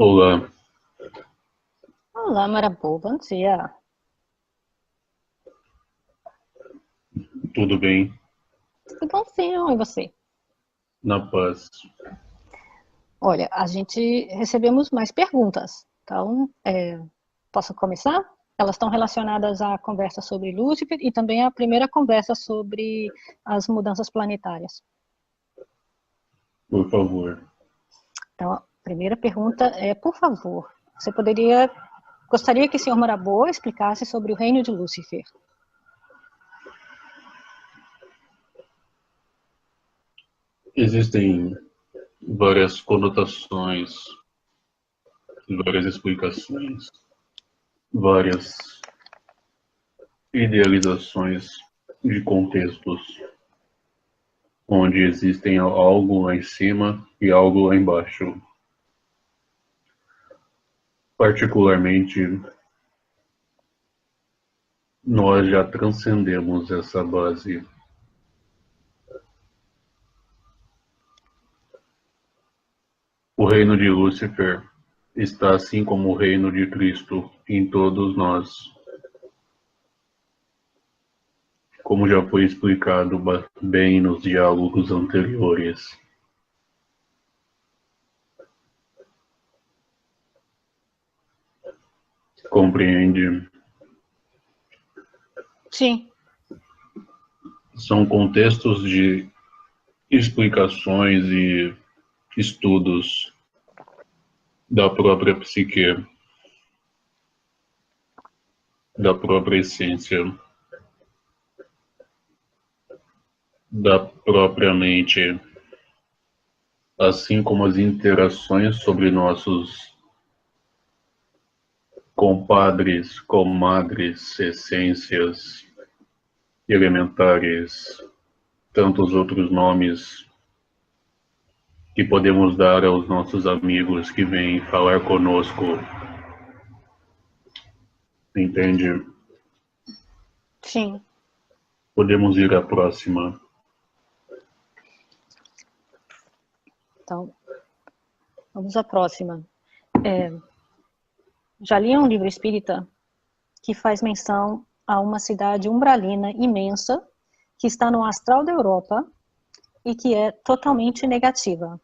Olá, Olá, Marabô, bom dia. tudo bem? Tudo bom, sim, e você? Na paz. Olha, a gente recebemos mais perguntas, então, posso começar? Elas estão relacionadas à conversa sobre Lúcifer e também à primeira conversa sobre as mudanças planetárias. Por favor. Então, a primeira pergunta é, por favor, gostaria que o senhor Marabô explicasse sobre o reino de Lúcifer? Existem várias conotações, várias explicações, várias idealizações de contextos onde existem algo lá em cima e algo lá embaixo. Particularmente, nós já transcendemos essa base. O reino de Lúcifer está assim como o reino de Cristo em todos nós. Como já foi explicado bem nos diálogos anteriores. Compreende? Sim. São contextos de explicações e estudos da própria psique, da própria essência, da própria mente, assim como as interações sobre nossos compadres, comadres, essências, elementares, tantos outros nomes que podemos dar aos nossos amigos que vêm falar conosco, entende? Sim. Podemos ir à próxima. Então, vamos à próxima. Já li um livro espírita que faz menção a uma cidade umbralina imensa que está no astral da Europa e que é totalmente negativa.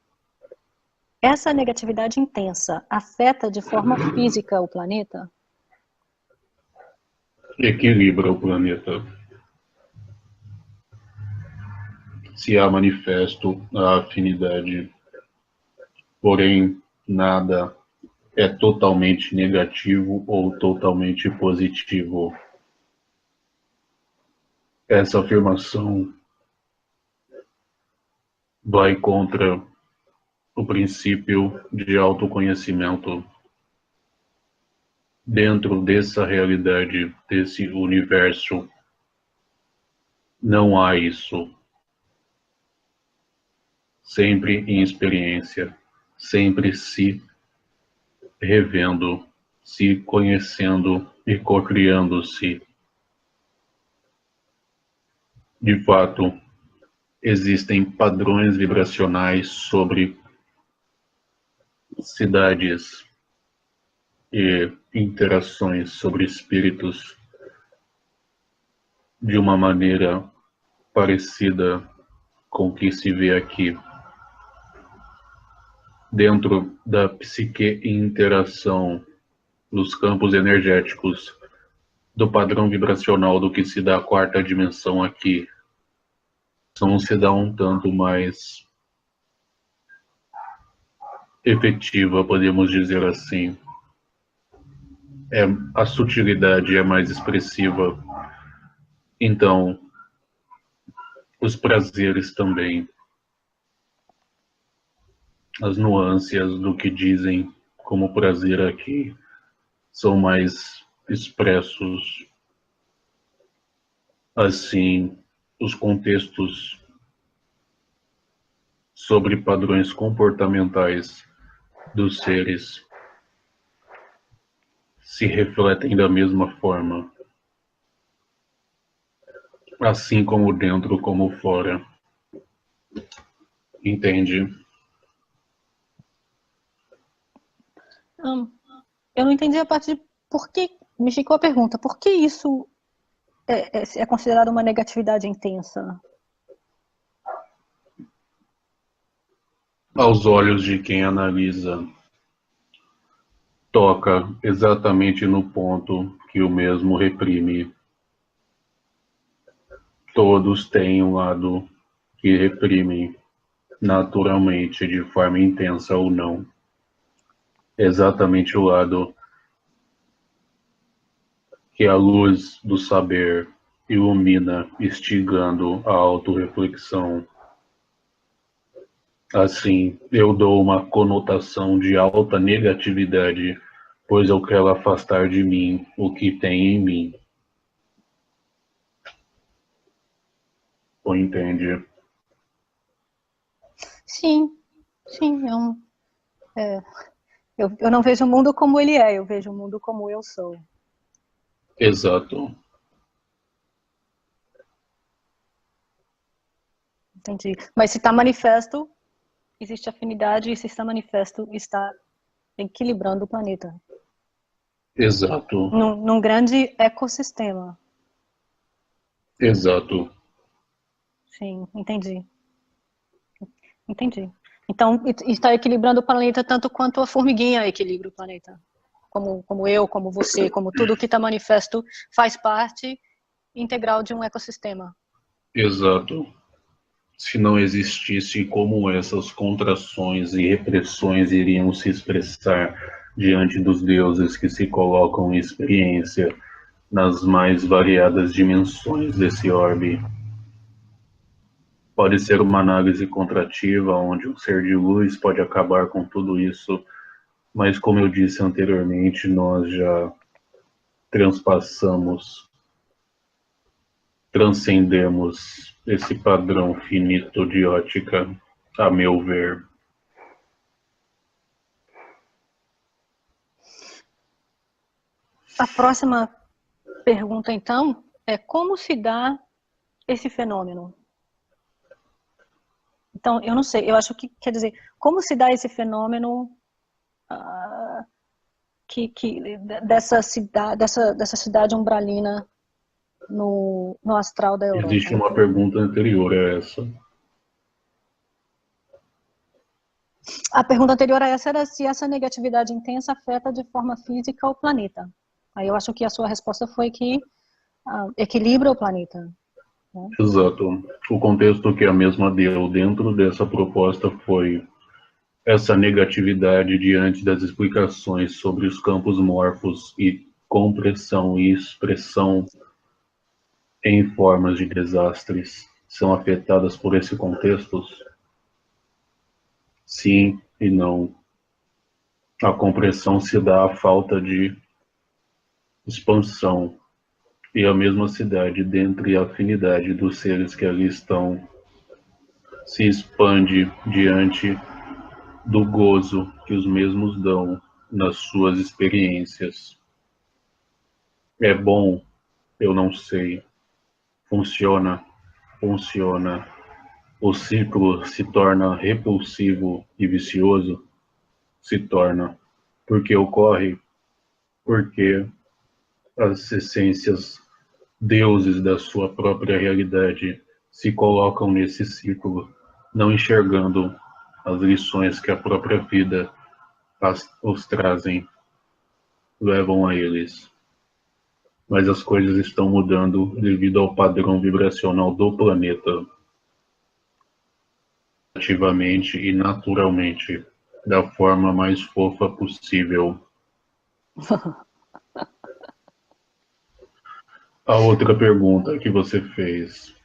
Essa negatividade intensa afeta de forma física o planeta? Equilibra o planeta. Se há manifesto a afinidade, porém nada é totalmente negativo ou totalmente positivo. Essa afirmação vai contra o princípio de autoconhecimento. Dentro dessa realidade, desse universo, não há isso. Sempre em experiência, sempre se revendo, se conhecendo e co-criando-se. De fato, existem padrões vibracionais sobre cidades e interações sobre espíritos de uma maneira parecida com o que se vê aqui. Dentro da psique e interação nos campos energéticos do padrão vibracional do que se dá a quarta dimensão aqui, são se dá um tanto mais efetiva, podemos dizer assim. A sutilidade é mais expressiva, então os prazeres também, as nuances do que dizem como prazer aqui são mais expressos. Assim, os contextos sobre padrões comportamentais dos seres se refletem da mesma forma, assim como dentro como fora. Entende? Eu não entendi a parte de por que, me ficou a pergunta, por que isso é considerado uma negatividade intensa? Aos olhos de quem analisa, toca exatamente no ponto que o mesmo reprime. Todos têm um lado que reprime, naturalmente, de forma intensa ou não. Exatamente o lado que a luz do saber ilumina, instigando a autorreflexão. Assim, eu dou uma conotação de alta negatividade, pois eu quero afastar de mim o que tem em mim. Ou entende? Sim, eu não vejo o mundo como ele é, eu vejo o mundo como eu sou. Exato. Entendi. Mas se está manifesto, existe afinidade, e se está manifesto, está equilibrando o planeta. Exato. Num grande ecossistema. Exato. Sim, entendi. Entendi. Então, está equilibrando o planeta tanto quanto a formiguinha equilibra o planeta. Como eu, como você, como tudo que está manifesto faz parte integral de um ecossistema. Exato. Se não existisse como essas contrações e repressões iriam se expressar diante dos deuses que se colocam em experiência nas mais variadas dimensões desse orbe. Pode ser uma análise contrativa, onde um ser de luz pode acabar com tudo isso, mas como eu disse anteriormente, nós já transcendemos esse padrão finito de ótica, a meu ver. A próxima pergunta, então, é como se dá esse fenômeno? Então, eu não sei, eu acho que, quer dizer, como se dá esse fenômeno dessa cidade umbralina no astral da Existe Europa? uma pergunta anterior a essa. A pergunta anterior a essa era se essa negatividade intensa afeta de forma física o planeta. Aí eu acho que a sua resposta foi que equilibra o planeta. Né? Exato. O contexto que a mesma deu dentro dessa proposta foi essa negatividade diante das explicações sobre os campos morfos e compressão e expressão em formas de desastres são afetadas por esse contexto? Sim e não. A compressão se dá à falta de expansão e a mesma cidade dentro e a afinidade dos seres que ali estão se expande diante do gozo que os mesmos dão nas suas experiências. É bom? Eu não sei. Funciona? Funciona. O ciclo se torna repulsivo e vicioso? Se torna. Porque ocorre? Porque as essências, deuses da sua própria realidade, se colocam nesse ciclo, não enxergando as lições que a própria vida os trazem, levam a eles. Mas as coisas estão mudando devido ao padrão vibracional do planeta, ativamente e naturalmente, da forma mais fofa possível. A outra pergunta que você fez: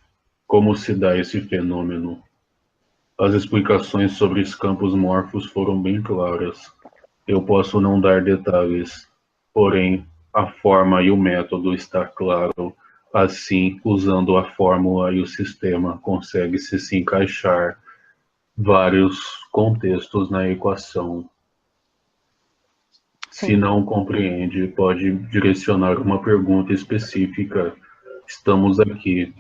como se dá esse fenômeno? As explicações sobre os campos morfos foram bem claras. Eu posso não dar detalhes, porém a forma e o método está claro. Assim, usando a fórmula e o sistema, consegue-se se encaixar vários contextos na equação. Se Sim. não compreende, pode direcionar uma pergunta específica. Estamos aqui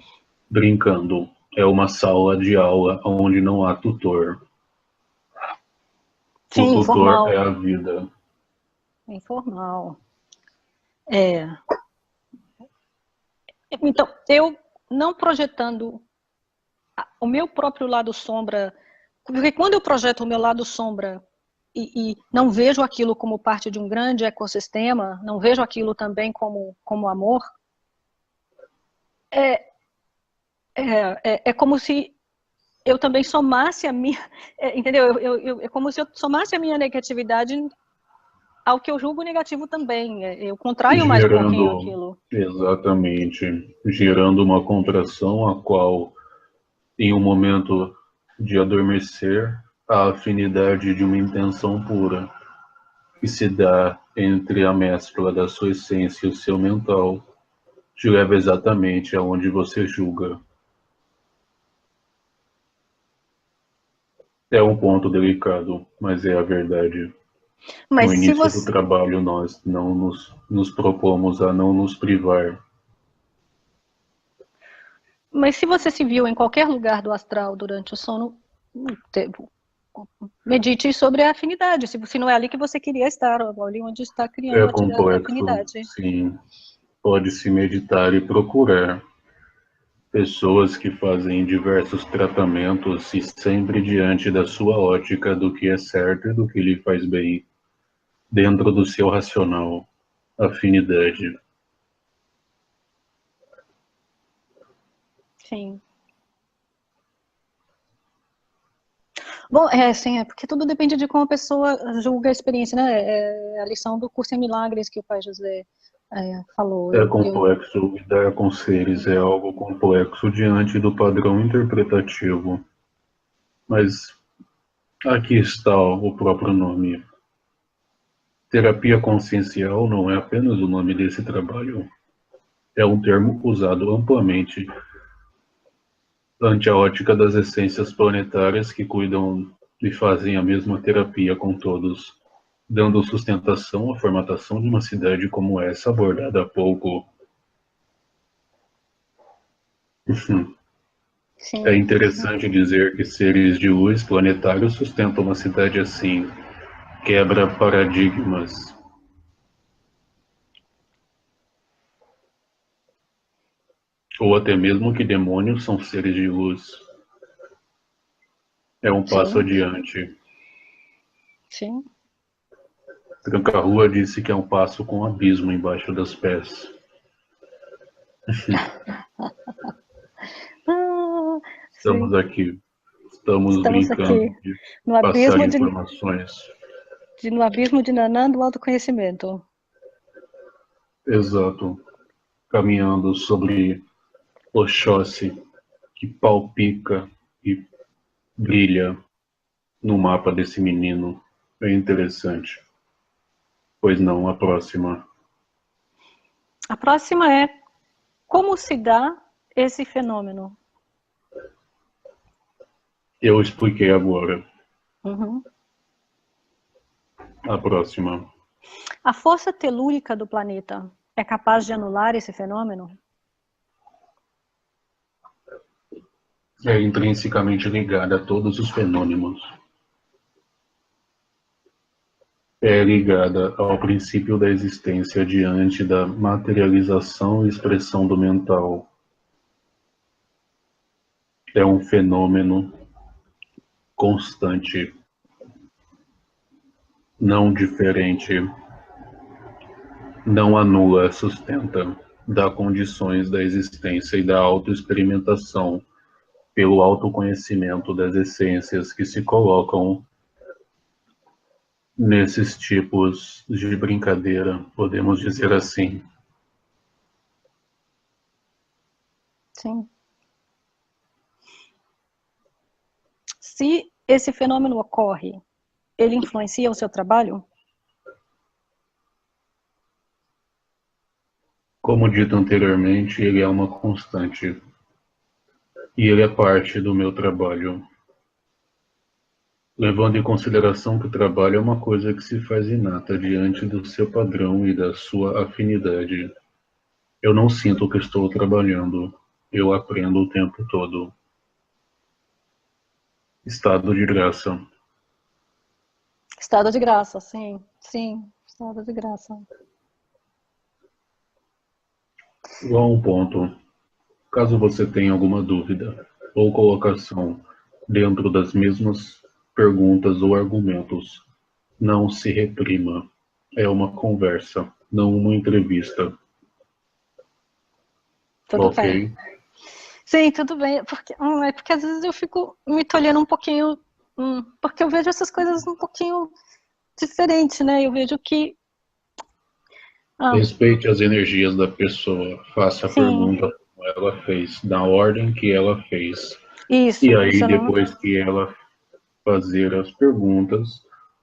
brincando. É uma sala de aula onde não há tutor. O Sim, tutor informal. é a vida. informal. Então, eu não projetando o meu próprio lado sombra, porque quando eu projeto o meu lado sombra e não vejo aquilo como parte de um grande ecossistema, não vejo aquilo também como amor, é como se eu também somasse a minha, entendeu? É como se eu somasse a minha negatividade ao que eu julgo negativo também. Eu contraio mais um pouquinho Gerando, aquilo. exatamente, gerando uma contração a qual, em um momento de adormecer, a afinidade de uma intenção pura que se dá entre a mescla da sua essência e o seu mental te leva exatamente aonde você julga. É um ponto delicado, mas é a verdade. No Mas se início do você, trabalho, nós não nos propomos a não nos privar. mas se você se viu em qualquer lugar do astral durante o sono, medite sobre a afinidade. Se não é ali que você queria estar, ali onde está criando É a complexo, afinidade. sim. Pode-se meditar e procurar pessoas que fazem diversos tratamentos e sempre diante da sua ótica do que é certo e do que lhe faz bem, dentro do seu racional, afinidade. Sim. Bom, sim, porque tudo depende de como a pessoa julga a experiência, né? É a lição do curso em milagres que o pai José falou. É complexo, lidar com seres é algo complexo diante do padrão interpretativo, mas aqui está o próprio nome. Terapia consciencial não é apenas o nome desse trabalho, é um termo usado amplamente ante a ótica das essências planetárias que cuidam e fazem a mesma terapia com todos, dando sustentação à formatação de uma cidade como essa abordada há pouco. É Sim. interessante dizer que seres de luz planetários sustentam uma cidade assim, quebra paradigmas. Ou até mesmo que demônios são seres de luz. É um passo Sim, adiante. sim. Tranca-Rua disse que é um passo com um abismo embaixo dos pés. Ah, Estamos sim. aqui, estamos Estamos brincando aqui de no passar abismo informações. no abismo de Nanã do autoconhecimento. Exato. Caminhando sobre Oxóssi, que palpica e brilha no mapa desse menino. É interessante. Pois não, a próxima. A próxima é como se dá esse fenômeno. Eu expliquei agora. Uhum. A próxima. A força telúrica do planeta é capaz de anular esse fenômeno? É intrinsecamente ligada a todos os fenômenos. É ligada ao princípio da existência diante da materialização e expressão do mental. É um fenômeno constante, não diferente, não anula, sustenta, dá condições da existência e da autoexperimentação pelo autoconhecimento das essências que se colocam nesses tipos de brincadeira, podemos dizer assim. Sim. Se esse fenômeno ocorre, ele influencia o seu trabalho? Como dito anteriormente, ele é uma constante e ele é parte do meu trabalho. Levando em consideração que o trabalho é uma coisa que se faz inata diante do seu padrão e da sua afinidade. Eu não sinto que estou trabalhando, eu aprendo o tempo todo. Estado de graça. Estado de graça, sim, sim. Nada de graça. Igual um ponto. Caso você tenha alguma dúvida ou colocação dentro das mesmas perguntas ou argumentos, não se reprima. É uma conversa, não uma entrevista. Tudo bem. Ok? Sim, tudo bem. É porque às vezes eu fico me tolhendo um pouquinho, porque eu vejo essas coisas um pouquinho diferente, né? Eu vejo que, Respeite as energias da pessoa. Faça a sim, pergunta como ela fez, na ordem que ela fez. E isso aí, não. depois que ela fazer as perguntas,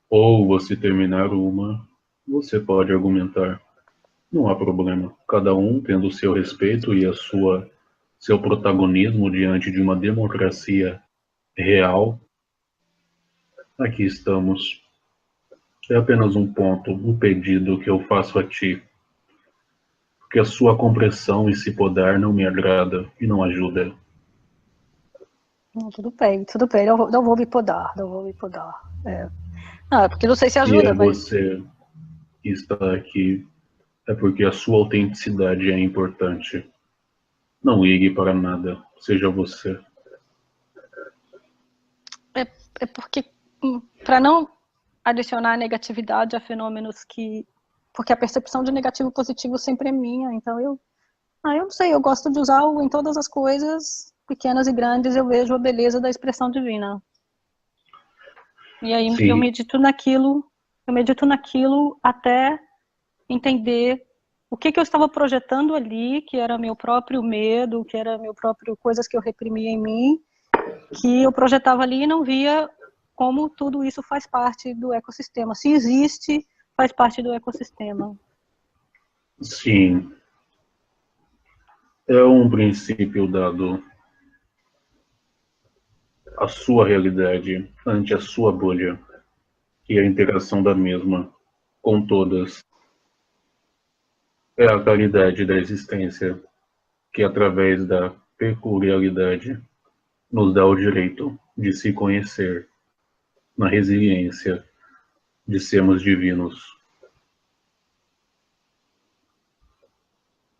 ou você terminar uma, você pode argumentar. Não há problema. Cada um tendo o seu respeito e seu protagonismo diante de uma democracia real. Aqui estamos. É apenas um ponto, um pedido que eu faço a ti, porque a sua compressão e se podar não me agrada e não ajuda. Não, tudo bem, tudo bem. Não vou me podar, não vou me podar. Não, é porque não sei se Se é ajuda, mas você que está aqui, é porque a sua autenticidade é importante. Não ligue para nada, seja você. é porque para não adicionar negatividade a fenômenos porque a percepção de negativo e positivo sempre é minha, então eu não sei, eu gosto de usar em todas as coisas, pequenas e grandes, eu vejo a beleza da expressão divina. E aí Sim, eu medito naquilo até entender o que eu estava projetando ali, que era meu próprio medo, que era meu próprio coisas que eu reprimia em mim, que eu projetava ali e não via como tudo isso faz parte do ecossistema. Se existe, faz parte do ecossistema. sim. É um princípio dado à sua realidade ante a sua bolha e a interação da mesma com todas. É a caridade da existência que, através da peculiaridade, nos dá o direito de se conhecer na resiliência de sermos divinos.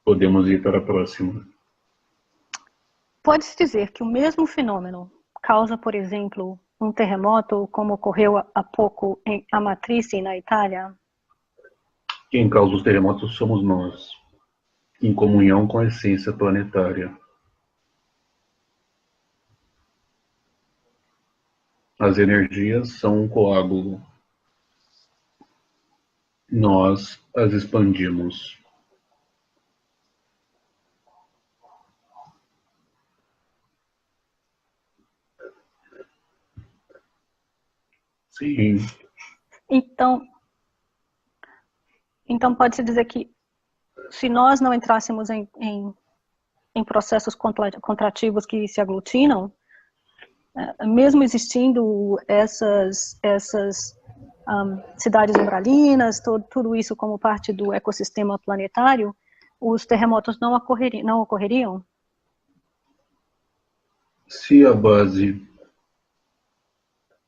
Podemos ir para a próxima. Pode-se dizer que o mesmo fenômeno causa, por exemplo, um terremoto, como ocorreu há pouco em Amatrice, na Itália? Quem causa os terremotos somos nós, em comunhão com a essência planetária. As energias são um coágulo. Nós as expandimos. Sim, Então pode-se dizer que se nós não entrássemos em processos contrativos que se aglutinam, mesmo existindo essas cidades umbralinas, tudo isso como parte do ecossistema planetário, os terremotos não ocorreriam? se a base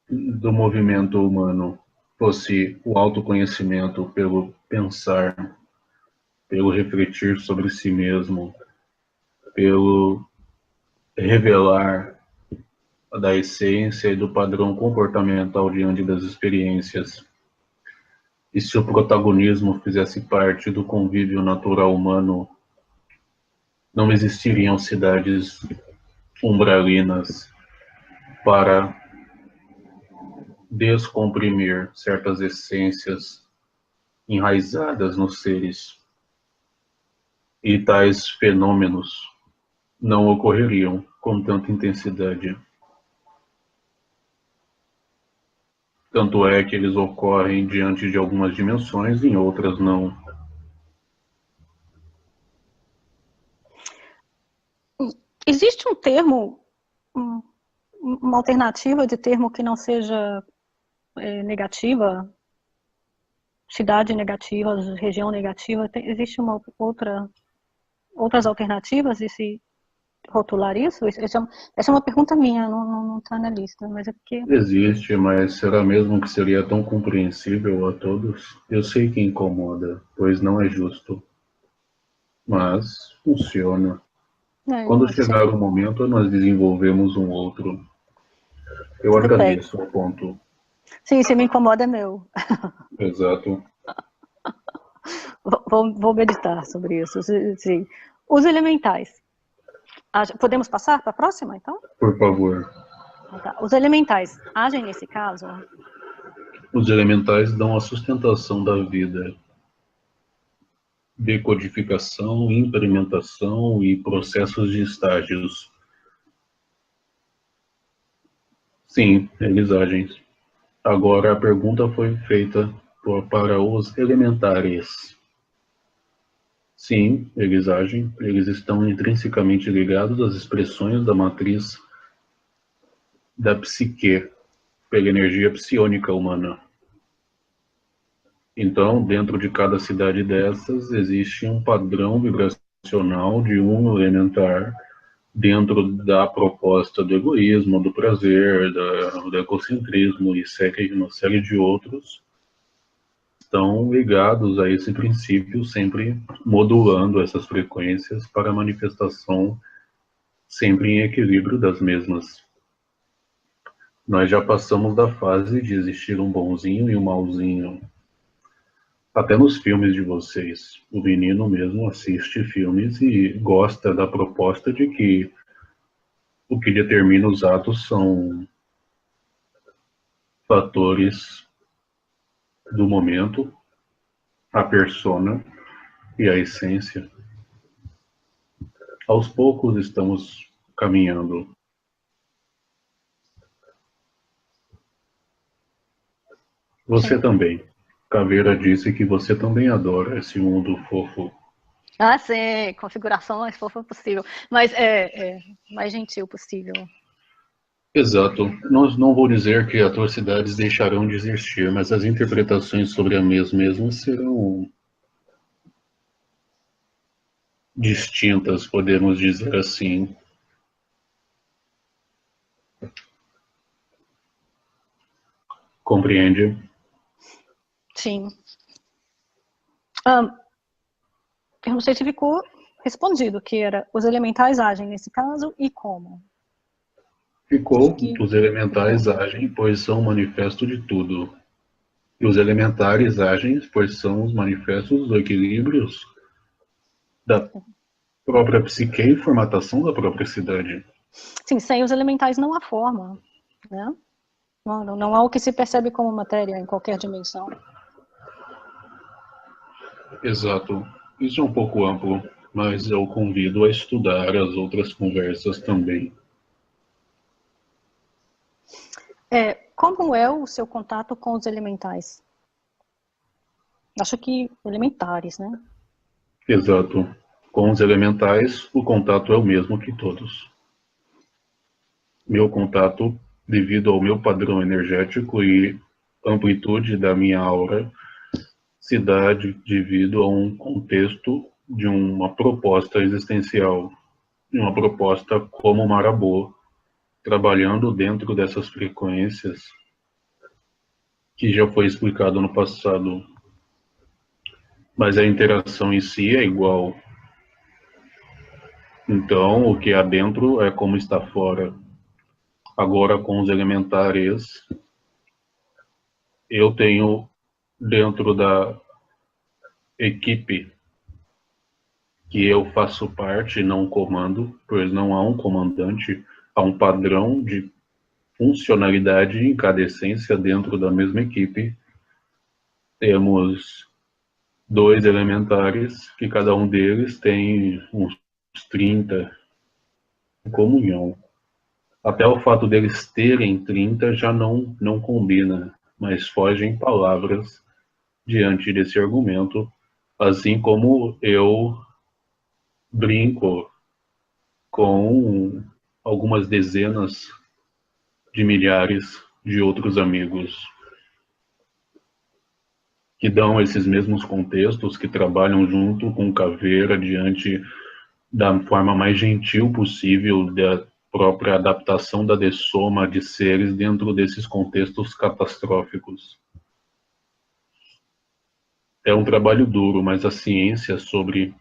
do movimento humano fosse o autoconhecimento pelo pensar, pelo refletir sobre si mesmo, pelo revelar da essência e do padrão comportamental diante das experiências, e se o protagonismo fizesse parte do convívio natural humano, não existiriam cidades umbralinas para descomprimir certas essências enraizadas nos seres. E tais fenômenos não ocorreriam com tanta intensidade. Tanto é que eles ocorrem diante de algumas dimensões, em outras não. Existe um termo, uma alternativa de termo que não seja negativa, cidade negativa, região negativa? Existe outras alternativas? rotular isso? Essa é uma pergunta minha, não está na lista, mas é porque... Existe, mas será mesmo que seria tão compreensível a todos? Eu sei que incomoda, pois não é justo, mas funciona. Quando chegar o momento, nós desenvolvemos um outro. Eu Tudo bem. agradeço o ponto. Sim, se me incomoda é meu. Exato. Vou meditar sobre isso. Sim. Os elementais. Podemos passar para a próxima, então? Por favor. Tá. Os elementais agem nesse caso? Os elementais dão a sustentação da vida. Decodificação, implementação e processos de estágios. Sim, eles agem. Agora a pergunta foi feita para os elementares. Sim, eles agem, eles estão intrinsecamente ligados às expressões da matriz da psique, pela energia psiônica humana. Então, dentro de cada cidade dessas, existe um padrão vibracional de um elementar dentro da proposta do egoísmo, do prazer, do egocentrismo e uma série de outros estão ligados a esse princípio, sempre modulando essas frequências para a manifestação sempre em equilíbrio das mesmas. Nós já passamos da fase de existir um bonzinho e um malzinho. Até nos filmes de vocês, o menino mesmo assiste filmes e gosta da proposta de que o que determina os atos são fatores do momento, a persona e a essência. Aos poucos estamos caminhando. Você Sim. também. Caveira disse que você também adora esse mundo fofo. Ah, sim, configuração mais fofa possível, mas mais gentil possível. Exato. Não vou dizer que atrocidades deixarão de existir, mas as interpretações sobre a mesma serão distintas, podemos dizer assim. Compreende? Sim. Eu não sei se ficou respondido, que era os elementais agem nesse caso e como. Ficou, os elementais agem, pois são o manifesto de tudo. E os elementares agem, pois são os manifestos dos equilíbrios da própria psique e formatação da própria cidade. Sim, sem os elementais não há forma, né? Não há o que se percebe como matéria em qualquer dimensão. Exato. Isso é um pouco amplo, mas eu convido a estudar as outras conversas também. Como é o seu contato com os elementais? Acho que elementares, né? Exato. Com os elementais, o contato é o mesmo que todos. Meu contato, devido ao meu padrão energético e amplitude da minha aura, se dá devido a um contexto de uma proposta existencial, de uma proposta como Marabô, trabalhando dentro dessas frequências que já foi explicado no passado. Mas a interação em si é igual. Então, o que há dentro é como está fora. Agora, com os elementares, eu tenho dentro da equipe que eu faço parte, não comando, pois não há um comandante, há um padrão de funcionalidade em cada essência dentro da mesma equipe. Temos 2 elementares, que cada um deles tem uns 30 em comunhão. Até o fato deles terem 30 já não combina, mas fogem palavras diante desse argumento, assim como eu brinco com algumas dezenas de milhares de outros amigos que dão esses mesmos contextos, que trabalham junto com Caveira diante da forma mais gentil possível da própria adaptação da dessoma de seres dentro desses contextos catastróficos. É um trabalho duro, mas a ciência sobre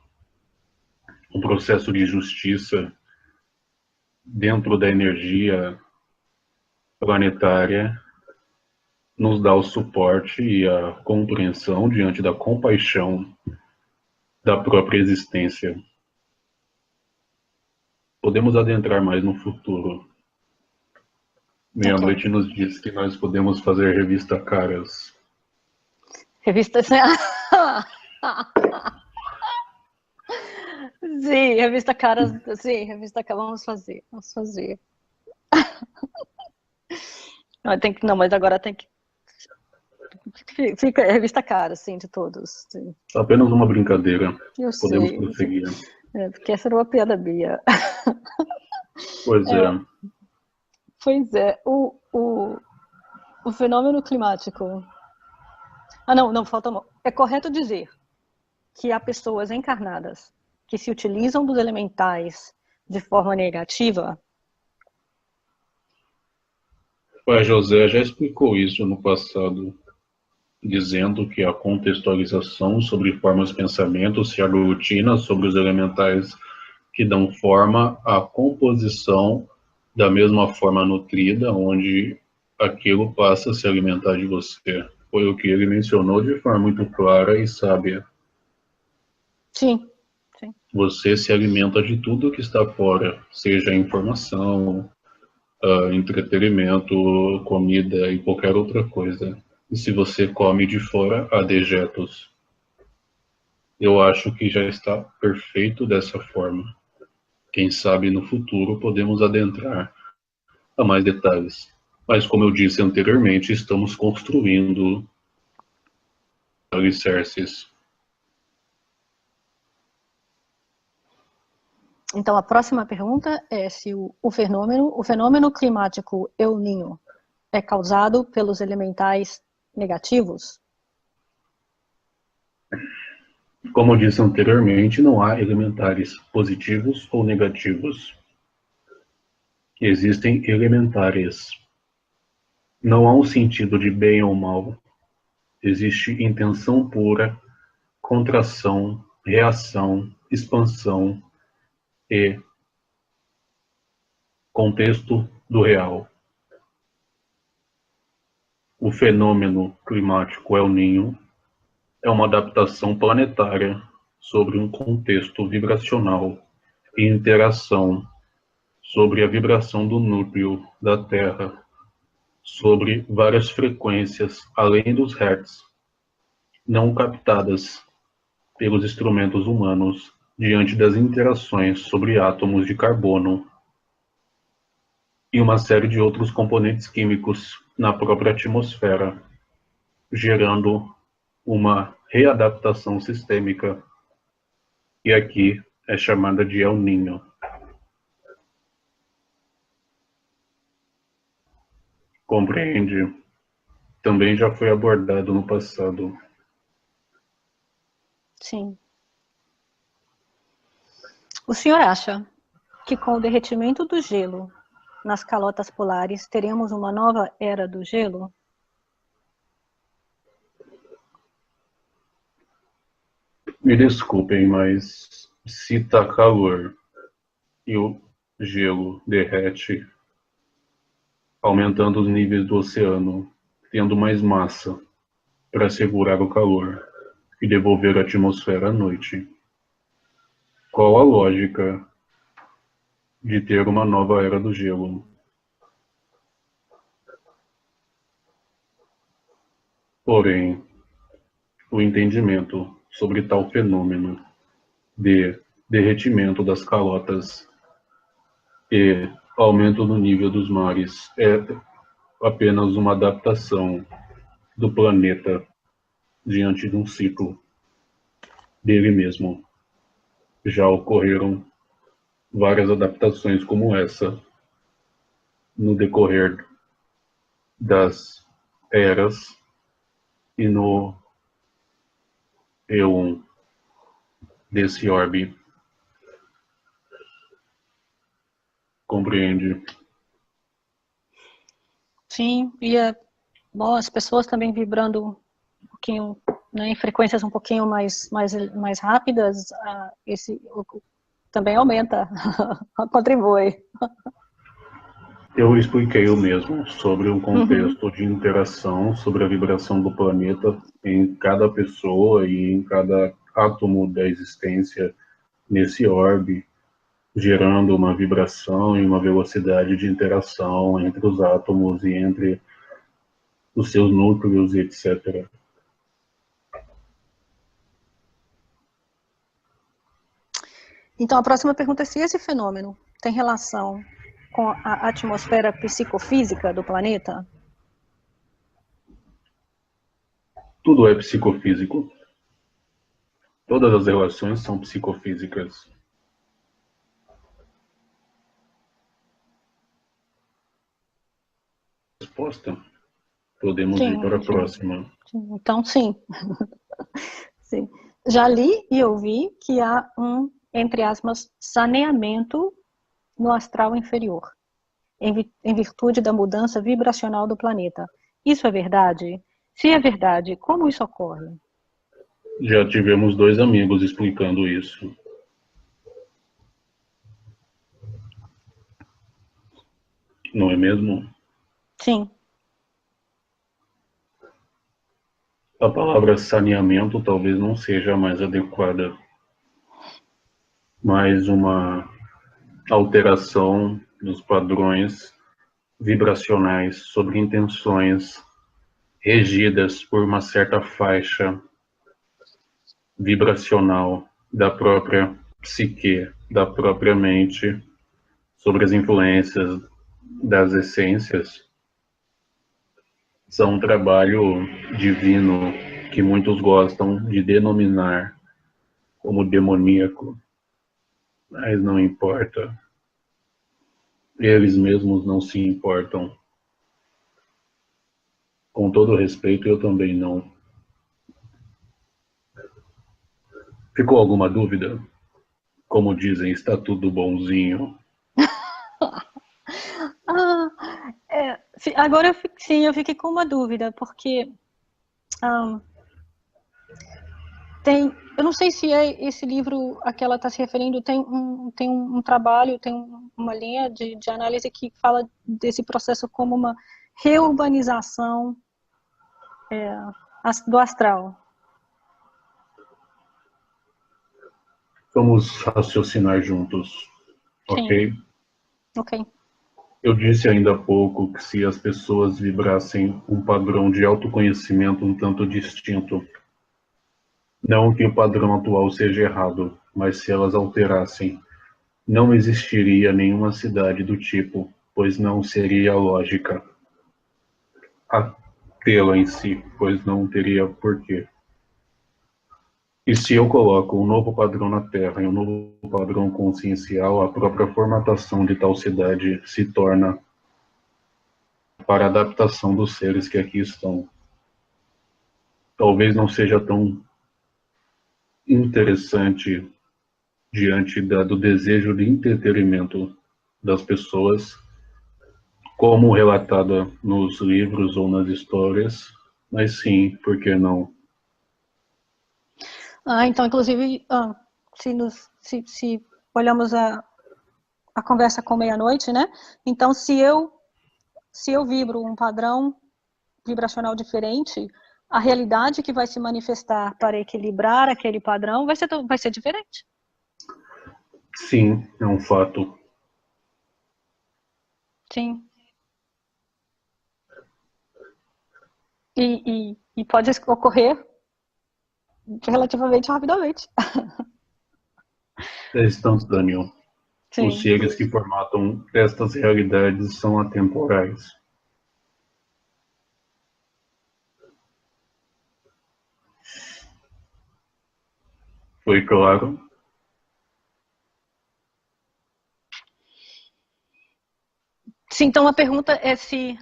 o processo de justiça dentro da energia planetária nos dá o suporte e a compreensão diante da compaixão da própria existência. Podemos adentrar mais no futuro. Meia-noite nos diz que nós podemos fazer revista Caras. Revista... Sim, revista Caras, sim, revista Caras, vamos fazer. Não, mas agora tem que... Fica a revista Caras, sim, de todos. Sim. Apenas uma brincadeira. Eu podemos sei. prosseguir. Porque essa era uma piada minha. Pois é. Pois é, o fenômeno climático... não, falta uma. É correto dizer que há pessoas encarnadas que se utilizam dos elementais de forma negativa? O José já explicou isso no passado, dizendo que a contextualização sobre formas de pensamento se aglutina sobre os elementais que dão forma à composição da mesma forma nutrida, onde aquilo passa a se alimentar de você. Foi o que ele mencionou de forma muito clara e sábia. Sim. Você se alimenta de tudo que está fora, seja informação, entretenimento, comida e qualquer outra coisa. E se você come de fora, há dejetos. Eu acho que já está perfeito dessa forma. Quem sabe no futuro podemos adentrar a mais detalhes. Mas como eu disse anteriormente, estamos construindo alicerces. Então a próxima pergunta é se o fenômeno climático El Niño é causado pelos elementais negativos? Como eu disse anteriormente, não há elementares positivos ou negativos. Existem elementares. Não há um sentido de bem ou mal. Existe intenção pura, contração, reação, expansão e contexto do real. O fenômeno climático El Niño é uma adaptação planetária sobre um contexto vibracional e interação sobre a vibração do núcleo da Terra, sobre várias frequências além dos hertz, não captadas pelos instrumentos humanos diante das interações sobre átomos de carbono e uma série de outros componentes químicos na própria atmosfera, gerando uma readaptação sistêmica, e aqui é chamada de El Niño. Compreende? Também já foi abordado no passado. Sim. O senhor acha que com o derretimento do gelo nas calotas polares teremos uma nova era do gelo? Me desculpem, mas se está calor e o gelo derrete, aumentando os níveis do oceano, tendo mais massa para segurar o calor e devolver a atmosfera à noite. Qual a lógica de ter uma nova era do gelo? Porém, o entendimento sobre tal fenômeno de derretimento das calotas e aumento no nível dos mares é apenas uma adaptação do planeta diante de um ciclo dele mesmo. Já ocorreram várias adaptações como essa no decorrer das eras e no éon desse orbe. compreende. Sim, bom, as pessoas também vibrando um pouquinho, né, em frequências um pouquinho mais rápidas, também aumenta, contribui. Eu expliquei o mesmo sobre um Uhum. contexto de interação, sobre a vibração do planeta em cada pessoa e em cada átomo da existência nesse orbe, gerando uma vibração e uma velocidade de interação entre os átomos e entre os seus núcleos, etc. Então, a próxima pergunta é se esse fenômeno tem relação com a atmosfera psicofísica do planeta? Tudo é psicofísico. Todas as relações são psicofísicas. Resposta. Podemos ir para a Sim. próxima. Então, sim. Sim. Já li e ouvi que há entre aspas, saneamento no astral inferior, em virtude da mudança vibracional do planeta. Isso é verdade? Se é verdade, como isso ocorre? Já tivemos 2 amigos explicando isso. Não é mesmo? Sim. A palavra saneamento talvez não seja a mais adequada, mas uma alteração dos padrões vibracionais sobre intenções regidas por uma certa faixa vibracional da própria psique, da própria mente, sobre as influências das essências, são um trabalho divino que muitos gostam de denominar como demoníaco, mas não importa. Eles mesmos não se importam. Com todo respeito, eu também não. Ficou alguma dúvida? Como dizem, está tudo bonzinho. Ah, agora sim, eu fiquei com uma dúvida, porque eu não sei se é esse livro a que ela está se referindo, tem um trabalho, tem uma linha de análise que fala desse processo como uma reurbanização do astral. Vamos raciocinar juntos, Sim, ok? ok. Eu disse ainda há pouco que se as pessoas vibrassem um padrão de autoconhecimento um tanto distinto, não que o padrão atual seja errado, mas se elas alterassem, não existiria nenhuma cidade do tipo, pois não seria lógica a tê-la em si, pois não teria porquê. E se eu coloco um novo padrão na Terra e um novo padrão consciencial, a própria formatação de tal cidade se torna para a adaptação dos seres que aqui estão. Talvez não seja tão interessante diante do desejo de entretenimento das pessoas, como relatada nos livros ou nas histórias, mas sim, por que não? Então, inclusive, se olhamos a conversa com meia-noite, né? Então, se eu vibro um padrão vibracional diferente, a realidade que vai se manifestar para equilibrar aquele padrão vai ser diferente. Sim, é um fato. Sim. E pode ocorrer relativamente rapidamente. É instantâneo. Os Sim. seres que formatam estas realidades são atemporais. Foi claro? Sim, então a pergunta é se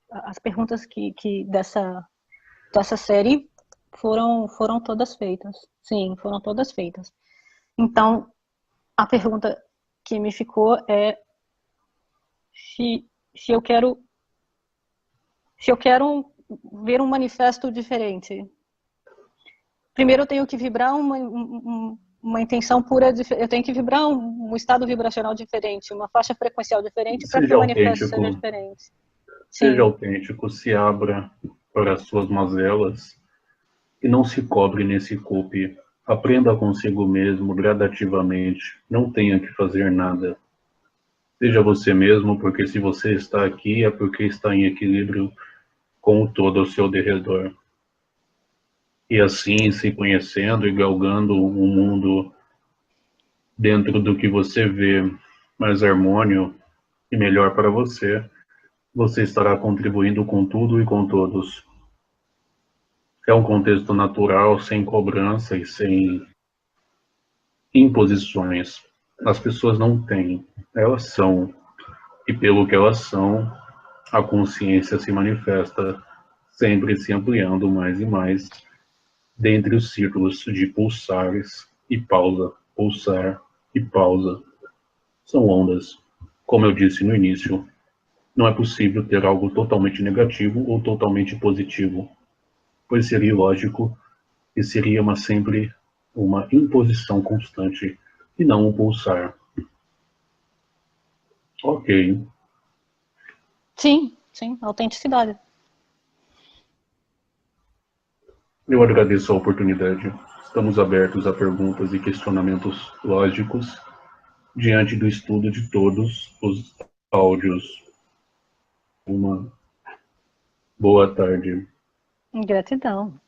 as perguntas que dessa série foram todas feitas. Sim, foram todas feitas. Então, a pergunta que me ficou é se eu quero ver um manifesto diferente. Primeiro eu tenho que vibrar uma intenção pura, eu tenho que vibrar um estado vibracional diferente, uma faixa frequencial diferente para que o manifesto seja diferente. Seja autêntico, se abra para as suas mazelas e não se cobre nem se culpe. Aprenda consigo mesmo gradativamente, não tenha que fazer nada. Seja você mesmo, porque se você está aqui é porque está em equilíbrio com o todo ao seu derredor. E assim, se conhecendo e galgando um mundo dentro do que você vê mais harmônio e melhor para você, você estará contribuindo com tudo e com todos. É um contexto natural, sem cobrança e sem imposições. As pessoas não têm, elas são. E pelo que elas são, a consciência se manifesta, sempre se ampliando mais e mais, dentre os círculos de pulsares e pausa, pulsar e pausa. São ondas. Como eu disse no início, não é possível ter algo totalmente negativo ou totalmente positivo, pois seria ilógico e seria sempre uma imposição constante e não um pulsar. Ok. Sim, autenticidade. Eu agradeço a oportunidade. Estamos abertos a perguntas e questionamentos lógicos diante do estudo de todos os áudios. Uma boa tarde. Gratidão.